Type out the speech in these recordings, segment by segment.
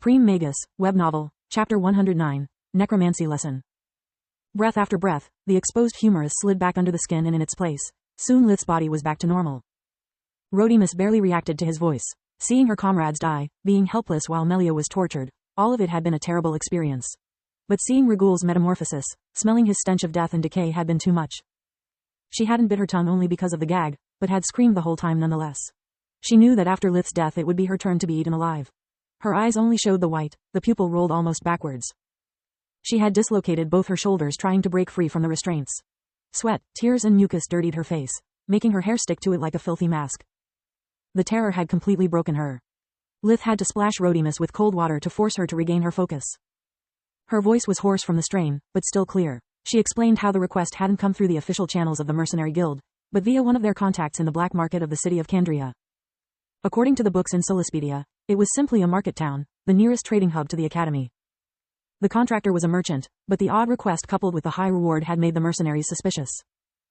Supreme Magus, Web Novel, Chapter 109, Necromancy Lesson. Breath after breath, the exposed humerus slid back under the skin and in its place. Soon Lith's body was back to normal. Rodimus barely reacted to his voice. Seeing her comrades die, being helpless while Melia was tortured, all of it had been a terrible experience. But seeing Ragul's metamorphosis, smelling his stench of death and decay had been too much. She hadn't bit her tongue only because of the gag, but had screamed the whole time nonetheless. She knew that after Lith's death it would be her turn to be eaten alive. Her eyes only showed the white, the pupil rolled almost backwards. She had dislocated both her shoulders trying to break free from the restraints. Sweat, tears and mucus dirtied her face, making her hair stick to it like a filthy mask. The terror had completely broken her. Lith had to splash Rodimus with cold water to force her to regain her focus. Her voice was hoarse from the strain, but still clear. She explained how the request hadn't come through the official channels of the Mercenary Guild, but via one of their contacts in the black market of the city of Candria. According to the books in Solispedia, it was simply a market town, the nearest trading hub to the academy. The contractor was a merchant, but the odd request coupled with the high reward had made the mercenaries suspicious.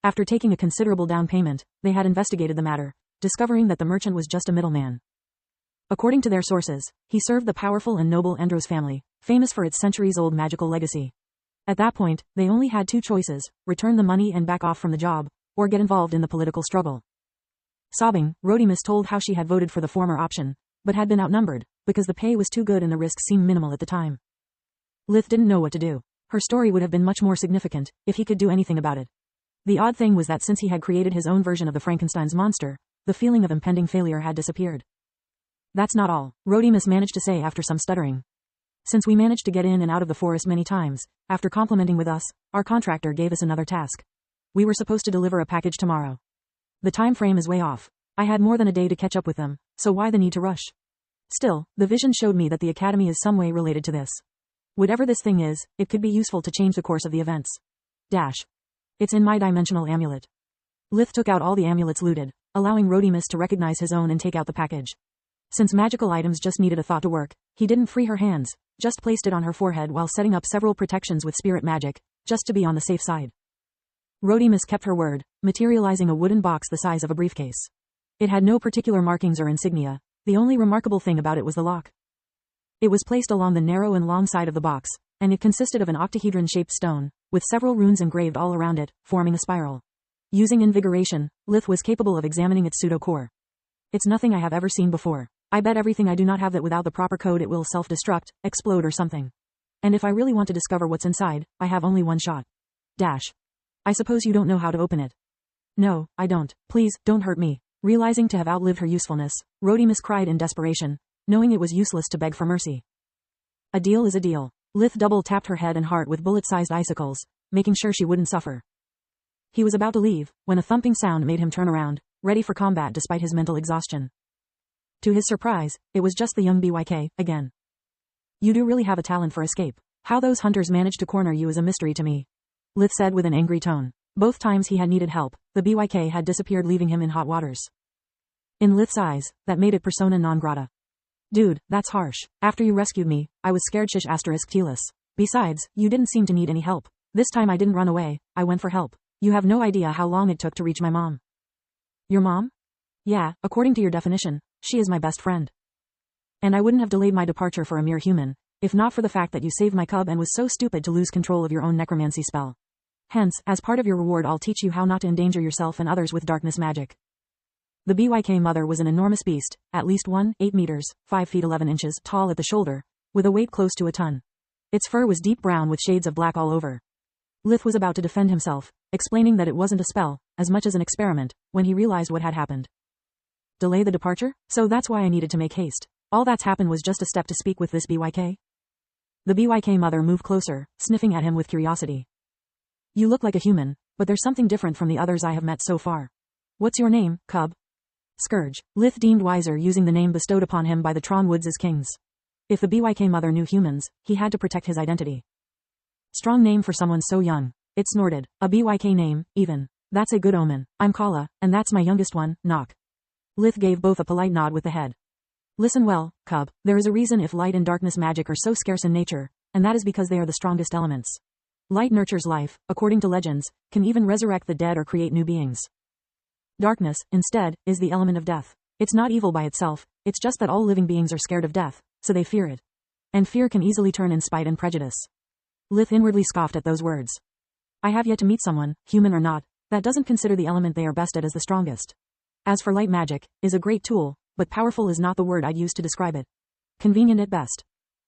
After taking a considerable down payment, they had investigated the matter, discovering that the merchant was just a middleman. According to their sources, he served the powerful and noble Andros family, famous for its centuries-old magical legacy. At that point, they only had two choices: return the money and back off from the job, or get involved in the political struggle. Sobbing, Rodimus told how she had voted for the former option, but had been outnumbered, because the pay was too good and the risks seemed minimal at the time. Lith didn't know what to do. Her story would have been much more significant, if he could do anything about it. The odd thing was that since he had created his own version of the Frankenstein's monster, the feeling of impending failure had disappeared. That's not all, Rodimus managed to say after some stuttering. Since we managed to get in and out of the forest many times, after complimenting with us, our contractor gave us another task. We were supposed to deliver a package tomorrow. The time frame is way off. I had more than a day to catch up with them, so why the need to rush? Still, the vision showed me that the academy is some way related to this. Whatever this thing is, it could be useful to change the course of the events. It's in my dimensional amulet. Lith took out all the amulets looted, allowing Rodimus to recognize his own and take out the package. Since magical items just needed a thought to work, he didn't free her hands, just placed it on her forehead while setting up several protections with spirit magic, just to be on the safe side. Rodimus kept her word, materializing a wooden box the size of a briefcase. It had no particular markings or insignia. The only remarkable thing about it was the lock. It was placed along the narrow and long side of the box, and it consisted of an octahedron-shaped stone, with several runes engraved all around it, forming a spiral. Using invigoration, Lith was capable of examining its pseudo-core. It's nothing I have ever seen before. I bet everything I do not have that without the proper code it will self-destruct, explode or something. And if I really want to discover what's inside, I have only one shot. I suppose you don't know how to open it. No, I don't. Please, don't hurt me. Realizing to have outlived her usefulness, Rodimus cried in desperation, knowing it was useless to beg for mercy. A deal is a deal. Lith double-tapped her head and heart with bullet-sized icicles, making sure she wouldn't suffer. He was about to leave, when a thumping sound made him turn around, ready for combat despite his mental exhaustion. To his surprise, it was just the young BYK, again. You do really have a talent for escape. How those hunters managed to corner you is a mystery to me, Lith said with an angry tone. Both times he had needed help, the BYK had disappeared leaving him in hot waters. In Lith's eyes, that made it persona non grata. Dude, that's harsh. After you rescued me, I was scared shish *Telis. Besides, you didn't seem to need any help. This time I didn't run away, I went for help. You have no idea how long it took to reach my mom. Your mom? Yeah, according to your definition, she is my best friend. And I wouldn't have delayed my departure for a mere human, if not for the fact that you saved my cub and was so stupid to lose control of your own necromancy spell. Hence, as part of your reward I'll teach you how not to endanger yourself and others with darkness magic. The BYK mother was an enormous beast, at least 8 meters, 5 feet 11 inches tall at the shoulder, with a weight close to a ton. Its fur was deep brown with shades of black all over. Lith was about to defend himself, explaining that it wasn't a spell, as much as an experiment, when he realized what had happened. Delay the departure? So that's why I needed to make haste. All that's happened was just a step to speak with this BYK? The BYK mother moved closer, sniffing at him with curiosity. You look like a human, but there's something different from the others I have met so far. What's your name, cub? Scourge. Lith deemed wiser using the name bestowed upon him by the Tron Woods as kings. If the BYK mother knew humans, he had to protect his identity. Strong name for someone so young. It snorted. A BYK name, even. That's a good omen. I'm Kala, and that's my youngest one, Nock. Lith gave both a polite nod with the head. Listen well, cub, there is a reason if light and darkness magic are so scarce in nature, and that is because they are the strongest elements. Light nurtures life, according to legends, can even resurrect the dead or create new beings. Darkness, instead, is the element of death. It's not evil by itself, it's just that all living beings are scared of death, so they fear it. And fear can easily turn in spite and prejudice. Lith inwardly scoffed at those words. I have yet to meet someone, human or not, that doesn't consider the element they are best at as the strongest. As for light magic, is a great tool, but powerful is not the word I'd use to describe it. Convenient at best.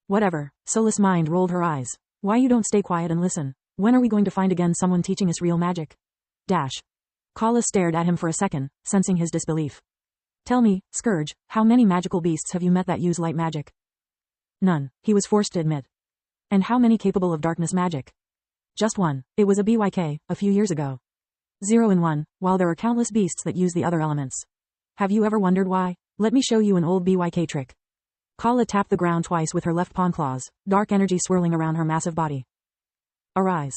Whatever, Soulless Mind rolled her eyes. Why you don't stay quiet and listen? When are we going to find again someone teaching us real magic? Dash. Kala stared at him for a second, sensing his disbelief. Tell me, Scourge, how many magical beasts have you met that use light magic? None, he was forced to admit. And how many capable of darkness magic? Just one. It was a BYK, a few years ago. 0 and 1, while there are countless beasts that use the other elements. Have you ever wondered why? Let me show you an old BYK trick. Kala tapped the ground twice with her left pawn claws, dark energy swirling around her massive body. Arise.